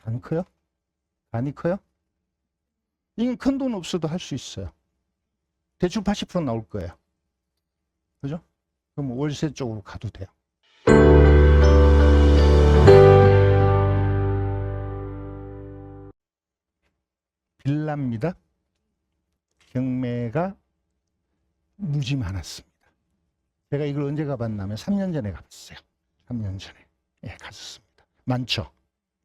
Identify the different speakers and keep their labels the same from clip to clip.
Speaker 1: 간 커요? 간이 커요? 이건 큰 돈 없어도 할 수 있어요. 대출 80% 나올 거예요. 그죠? 그럼 월세 쪽으로 가도 돼요. 빌라입니다. 경매가 무지 많았습니다. 제가 이걸 언제 가봤냐면 3년 전에 가봤어요. 3년 전에. 예, 갔었습니다. 많죠?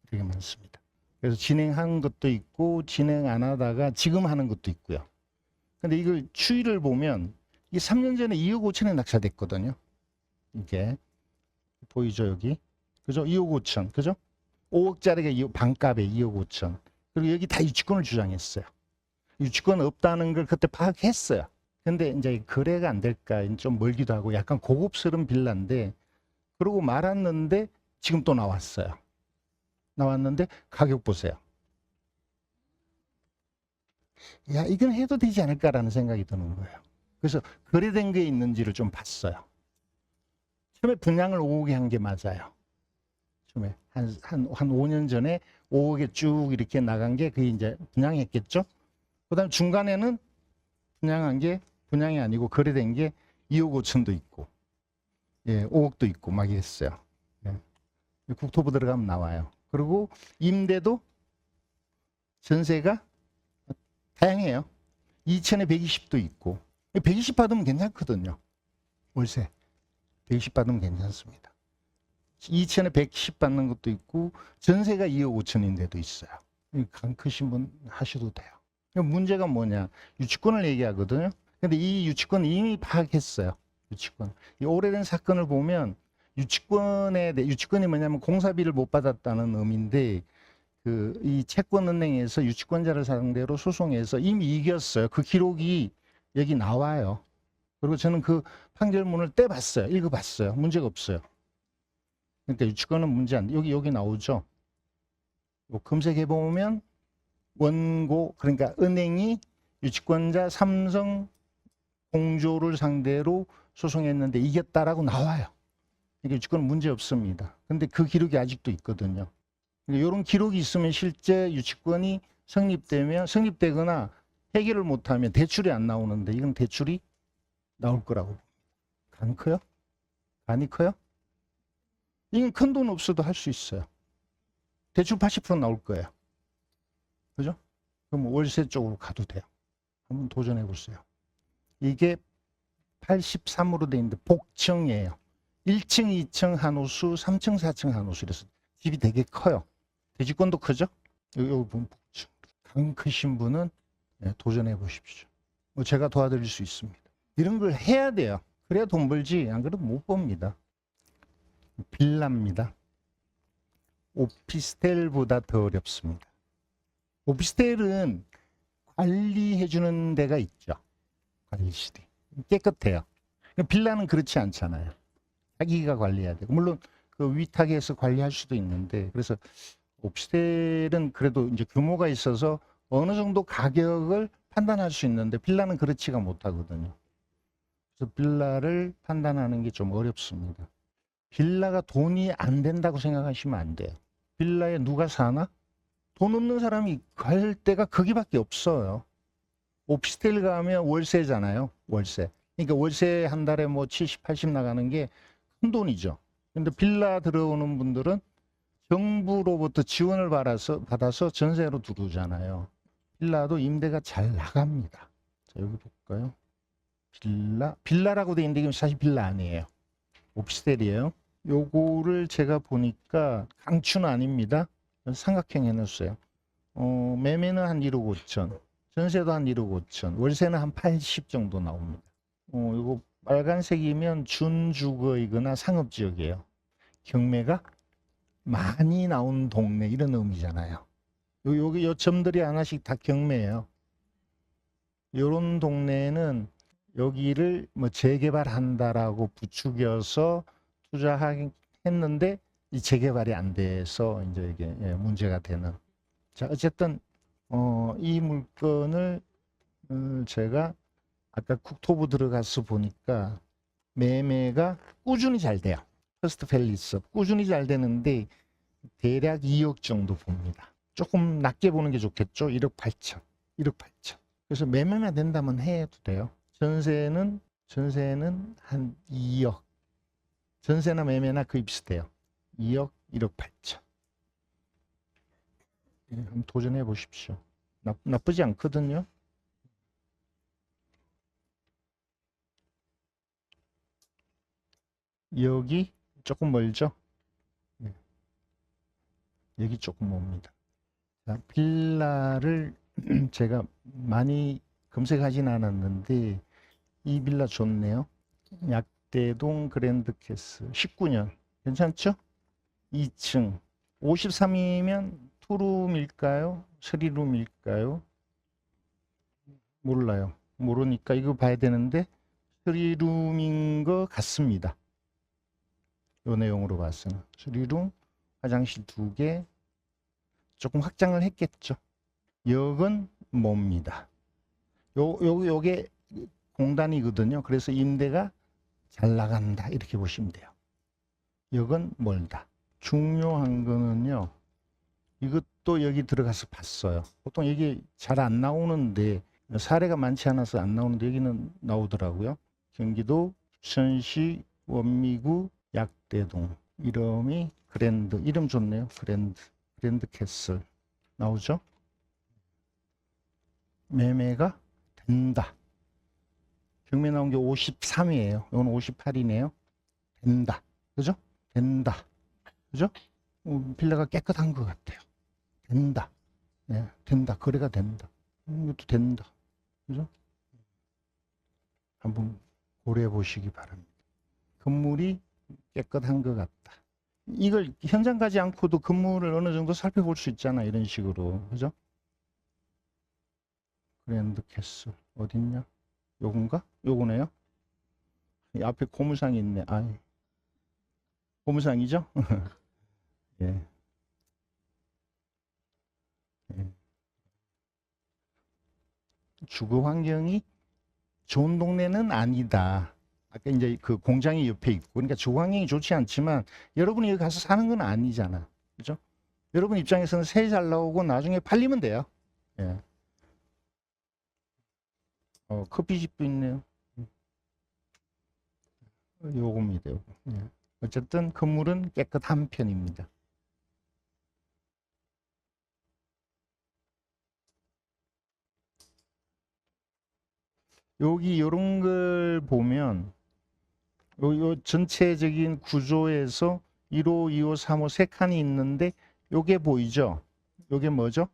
Speaker 1: 되게 많습니다. 그래서 진행한 것도 있고 진행 안 하다가 지금 하는 것도 있고요. 근데 이걸 추이를 보면 이게 3년 전에 2억 5천에 낙찰됐거든요. 이게 보이죠 여기? 그죠? 2억 5천. 그죠? 5억짜리가 반값에 2억 5천. 그리고 여기 다 유치권을 주장했어요. 유치권 없다는 걸 그때 파악했어요. 근데 이제 거래가 안 될까 좀 멀기도 하고 약간 고급스러운 빌라인데 그러고 말았는데 지금 또 나왔어요. 나왔는데 가격 보세요. 야, 이건 해도 되지 않을까라는 생각이 드는 거예요. 그래서 거래된 게 있는지를 좀 봤어요. 처음에 분양을 5억에 한 게 맞아요. 처음에 한 5년 전에 5억에 쭉 이렇게 나간 게 그게 이제 분양했겠죠. 그다음 중간에는 분양한 게 분양이 아니고 거래된 게 2억 5천도 있고, 예, 5억도 있고 막 이랬어요. 예. 국토부 들어가면 나와요. 그리고 임대도 전세가 다양해요. 2천에 120도 있고, 120 받으면 괜찮거든요. 월세 120 받으면 괜찮습니다. 2천에 110 받는 것도 있고 전세가 2억 5천인데도 있어요. 간 크신 분 하셔도 돼요. 문제가 뭐냐? 유치권을 얘기하거든요. 근데 이 유치권 이미 파악했어요. 유치권. 이 오래된 사건을 보면 유치권이 뭐냐면 공사비를 못 받았다는 의미인데 이 채권은행에서 유치권자를 상대로 소송해서 이미 이겼어요. 그 기록이 여기 나와요. 그리고 저는 그 판결문을 떼봤어요. 읽어봤어요. 문제가 없어요. 그러니까 유치권은 문제 안 돼. 여기 나오죠. 검색해 보면 원고 그러니까 은행이 유치권자 삼성 공조를 상대로 소송했는데 이겼다라고 나와요. 그러니까 유치권은 문제 없습니다. 근데 그 기록이 아직도 있거든요. 그러니까 이런 기록이 있으면 실제 유치권이 성립되거나 해결을 못하면 대출이 안 나오는데 이건 대출이 나올 거라고. 간 커요? 간이 커요? 이건 큰 돈 없어도 할 수 있어요. 대출 80% 나올 거예요. 그죠? 그럼 월세 쪽으로 가도 돼요. 한번 도전해 보세요. 이게 83으로 돼 있는데 복층이에요. 1층, 2층 한 호수, 3층, 4층 한 호수. 그래서 집이 되게 커요. 대지권도 크죠? 여기 보면 복층. 강 크신 분은 도전해 보십시오. 제가 도와드릴 수 있습니다. 이런 걸 해야 돼요. 그래야 돈 벌지. 안 그러면 못 법니다. 빌라입니다. 오피스텔보다 더 어렵습니다. 오피스텔은 관리해주는 데가 있죠. 관리실이. 깨끗해요. 빌라는 그렇지 않잖아요. 자기가 관리해야 되고. 물론 그 위탁해서 관리할 수도 있는데, 그래서 오피스텔은 그래도 이제 규모가 있어서 어느 정도 가격을 판단할 수 있는데, 빌라는 그렇지가 못하거든요. 그래서 빌라를 판단하는 게 좀 어렵습니다. 빌라가 돈이 안 된다고 생각하시면 안 돼요. 빌라에 누가 사나? 돈 없는 사람이 갈 데가 거기밖에 없어요. 오피스텔 가면 월세잖아요. 월세. 그러니까 월세 한 달에 뭐 70, 80 나가는 게 큰 돈이죠. 근데 빌라 들어오는 분들은 정부로부터 지원을 받아서 전세로 들어오잖아요. 빌라도 임대가 잘 나갑니다. 자, 여기 볼까요? 빌라라고 돼 있는데 이건 사실 빌라 아니에요. 오피스텔이에요. 요거를 제가 보니까 강추는 아닙니다. 삼각형 해놨어요. 매매는 한 1억 5천, 전세도 한 1억 5천, 월세는 한 80 정도 나옵니다. 요거 빨간색이면 준주거이거나 상업지역이에요. 경매가 많이 나온 동네 이런 의미잖아요. 여기 요 점들이 하나씩 다 경매예요. 요런 동네는 여기를 뭐 재개발한다라고 부추겨서 투자했는데 이 재개발이 안 돼서 이제 이게 문제가 되는. 자, 어쨌든 이 물건을 제가 아까 국토부 들어가서 보니까 매매가 꾸준히 잘 돼요. 퍼스트 팰리스 꾸준히 잘 되는데 대략 2억 정도 봅니다. 조금 낮게 보는 게 좋겠죠. 1억 8천. 1억 8천. 그래서 매매만 된다면 해도 돼요. 전세는 한 2억. 전세나 매매나 거의 비슷해요. 2억, 1억 8천. 한번 도전해 보십시오. 나쁘지 않거든요. 여기 조금 멀죠? 네. 여기 조금 멉니다. 자, 빌라를 제가 많이 검색하진 않았는데 이 빌라 좋네요. 약대동 그랜드캐슬 19년 괜찮죠? 2층 53이면 투룸일까요? 3룸일까요? 몰라요. 모르니까 이거 봐야 되는데 3룸인 것 같습니다. 요 내용으로 봐서는 3룸 화장실 2개 조금 확장을 했겠죠. 역은 멉니다. 요게 공단이거든요. 그래서 임대가 잘 나간다 이렇게 보시면 돼요. 역은 멀다. 중요한 거는요. 이것도 여기 들어가서 봤어요. 보통 여기 잘 안 나오는데 사례가 많지 않아서 안 나오는데 여기는 나오더라고요. 경기도 부천시 원미구 약대동. 이름이 그랜드. 이름 좋네요. 그랜드 캐슬. 나오죠? 매매가 된다. 경매 나온 게 53이에요. 이건 58이네요. 된다. 그죠? 된다. 그죠? 빌라가 깨끗한 것 같아요. 된다. 네, 된다. 거래가 된다. 이것도 된다. 그죠? 한번 고려해 보시기 바랍니다. 건물이 깨끗한 것 같다. 이걸 현장 가지 않고도 건물을 어느 정도 살펴볼 수 있잖아. 이런 식으로. 그죠? 그랜드 캐슬. 어딨냐? 요건가? 요거네요. 이 앞에 고무상이 있네. 아, 고무상이죠? 예. 예. 주거 환경이 좋은 동네는 아니다. 아까 이제 그 공장이 옆에 있고, 그러니까 주거 환경이 좋지 않지만 여러분이 여기 가서 사는 건 아니잖아. 그죠? 여러분 입장에서는 세 잘 나오고 나중에 팔리면 돼요. 예. 커피집도 있네요. 요겁니다. 요거. 예. 어쨌든 건물은 깨끗한 편입니다. 여기 이런 걸 보면 요 전체적인 구조에서 1호, 2호, 3호 세 칸이 있는데 요게 보이죠? 요게 뭐죠?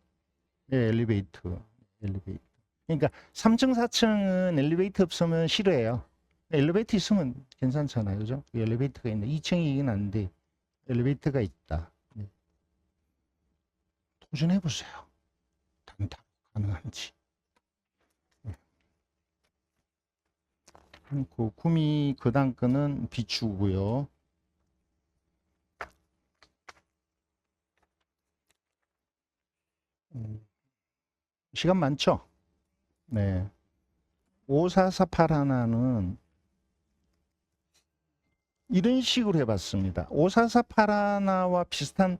Speaker 1: 예, 엘리베이터. 그러니까 3층, 4층은 엘리베이터 없으면 싫어해요. 엘리베이터 있으면 괜찮잖아요. 그죠? 엘리베이터가 있는데 2층이긴 한데 엘리베이터가 있다. 네. 도전해 보세요. 단답 가능한지. 그 구미 그다음 거는 비추고요. 시간 많죠? 네. 5448 하나는 이런 식으로 해봤습니다. 5448 하나와 비슷한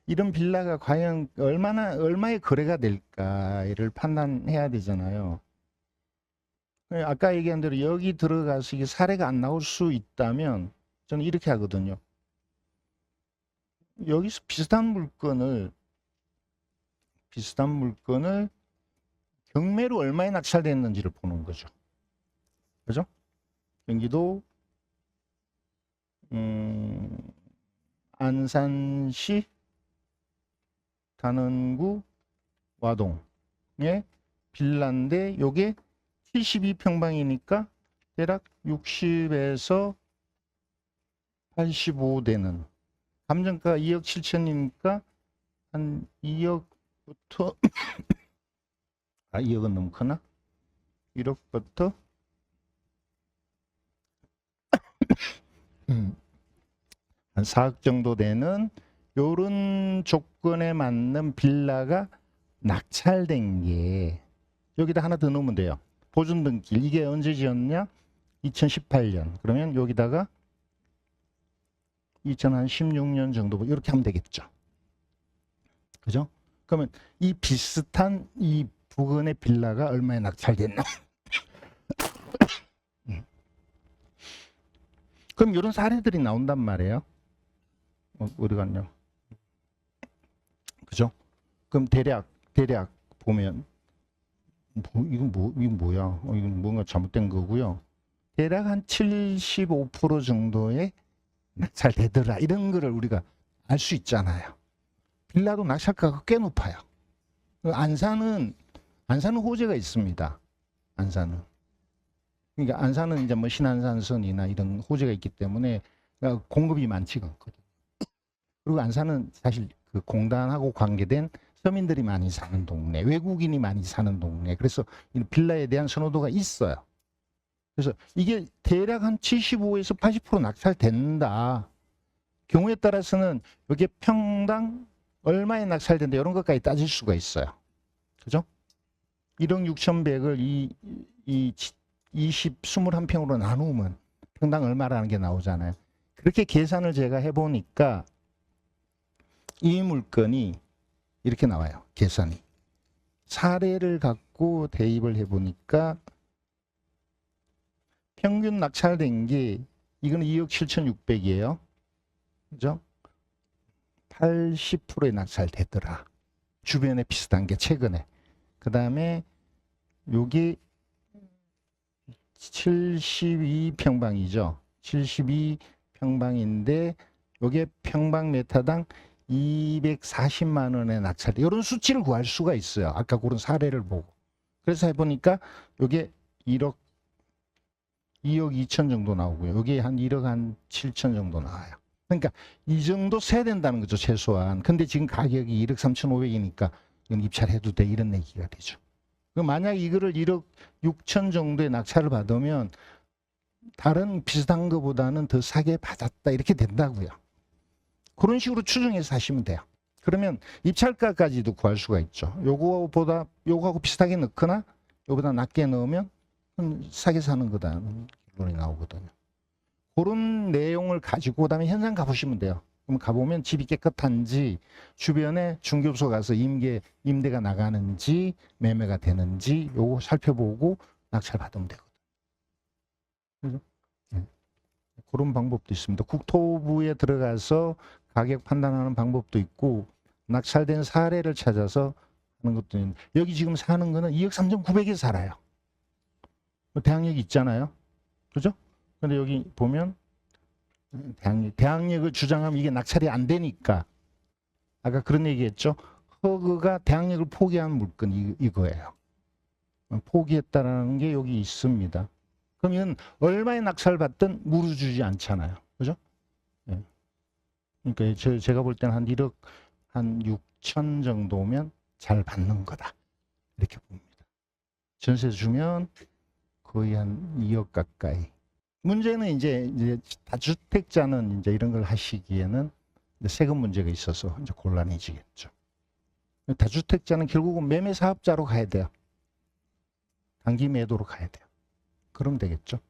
Speaker 1: 이런 빌라가 과연 얼마의 거래가 될까를 판단해야 되잖아요. 아까 얘기한 대로 여기 들어가서 이게 사례가 안 나올 수 있다면 저는 이렇게 하거든요. 여기서 비슷한 물건을 경매로 얼마에 낙찰됐는지를 보는 거죠. 그죠? 경기도 안산시 단원구 와동의 빌라인데 요게 72평방이니까 대략 60에서 85 되는 감정가 2억 7천이니까 한 2억부터 2억은 너무 크나? 1억부터 한 4억 정도 되는 요런 조건에 맞는 빌라가 낙찰된 게 여기다 하나 더 넣으면 돼요. 보존등길. 이게 언제 지었냐? 2018년. 그러면 여기다가 2016년 정도 이렇게 하면 되겠죠. 그죠? 그러면 이 비슷한 이 부근의 빌라가 얼마에 낙찰됐나? 그럼 이런 사례들이 나온단 말이에요. 어디 갔냐? 그죠? 그럼 대략 보면 이건 뭐야? 이건 뭔가 잘못된 거고요. 대략 한 75% 정도의 낙찰되더라. 이런 거를 우리가 알 수 있잖아요. 빌라도 낙찰가가 꽤 높아요. 안산은 호재가 있습니다. 안산은. 그러니까 안산은 이제 뭐 신안산선이나 이런 호재가 있기 때문에 공급이 많지가 않거든요. 그리고 안산은 사실 그 공단하고 관계된 서민들이 많이 사는 동네, 외국인이 많이 사는 동네. 그래서 빌라에 대한 선호도가 있어요. 그래서 이게 대략 한 75에서 80% 낙찰된다. 경우에 따라서는 이게 평당 얼마에 낙찰된다 이런 것까지 따질 수가 있어요. 그죠? 1억 6,100을 21평으로 나누면 평당 얼마라는 게 나오잖아요. 그렇게 계산을 제가 해보니까 이 물건이 이렇게 나와요. 계산이. 사례를 갖고 대입을 해보니까 평균 낙찰된 게 이거는 2억 7,600이에요. 그죠? 80%에 낙찰되더라. 주변에 비슷한 게 최근에. 그 다음에 여기 72평방이죠. 72평방인데 여기에 평방메타당 240만 원에 낙찰돼. 이런 수치를 구할 수가 있어요. 아까 그런 사례를 보고. 그래서 해보니까 여기에 2억 2천 정도 나오고요. 여기에 한 1억 한 7천 정도 나와요. 그러니까 이 정도 세야 된다는 거죠. 최소한. 근데 지금 가격이 1억 3,500이니까 이건 입찰해도 돼. 이런 얘기가 되죠. 만약 이거를 1억 6천 정도의 낙찰을 받으면 다른 비슷한 것보다는 더 싸게 받았다. 이렇게 된다고요. 그런 식으로 추정해서 하시면 돼요. 그러면 입찰가까지도 구할 수가 있죠. 요거하고 비슷하게 넣거나 요거보다 낮게 넣으면 싸게 사는 거다는 결론이 나오거든요. 그런 내용을 가지고 그다음에 현장 가보시면 돼요. 그럼 가보면 집이 깨끗한지 주변에 중개업소 가서 임대가 나가는지 매매가 되는지 요거 살펴보고 낙찰 받으면 되거든요. 그죠? 네. 그런 방법도 있습니다. 국토부에 들어가서 가격 판단하는 방법도 있고 낙찰된 사례를 찾아서 하는 것도 있는데 여기 지금 사는 거는 2억 3,900에 살아요. 대항력이 있잖아요. 그죠? 근데 여기 보면 대항력을 주장하면 이게 낙찰이 안 되니까 아까 그런 얘기했죠. 허그가 대항력을 포기한 물건 이거예요. 포기했다라는 게 여기 있습니다. 그러면 얼마에 낙찰받든 무르주지 않잖아요. 그죠? 네. 그러니까 제가 볼 때는 한 1억 한 6천 정도면 잘 받는 거다. 이렇게 봅니다. 전세 주면 거의 한 2억 가까이. 문제는 이제 다주택자는 이제 이런 걸 하시기에는 세금 문제가 있어서 이제 곤란해지겠죠. 다주택자는 결국은 매매 사업자로 가야 돼요. 단기 매도로 가야 돼요. 그러면 되겠죠.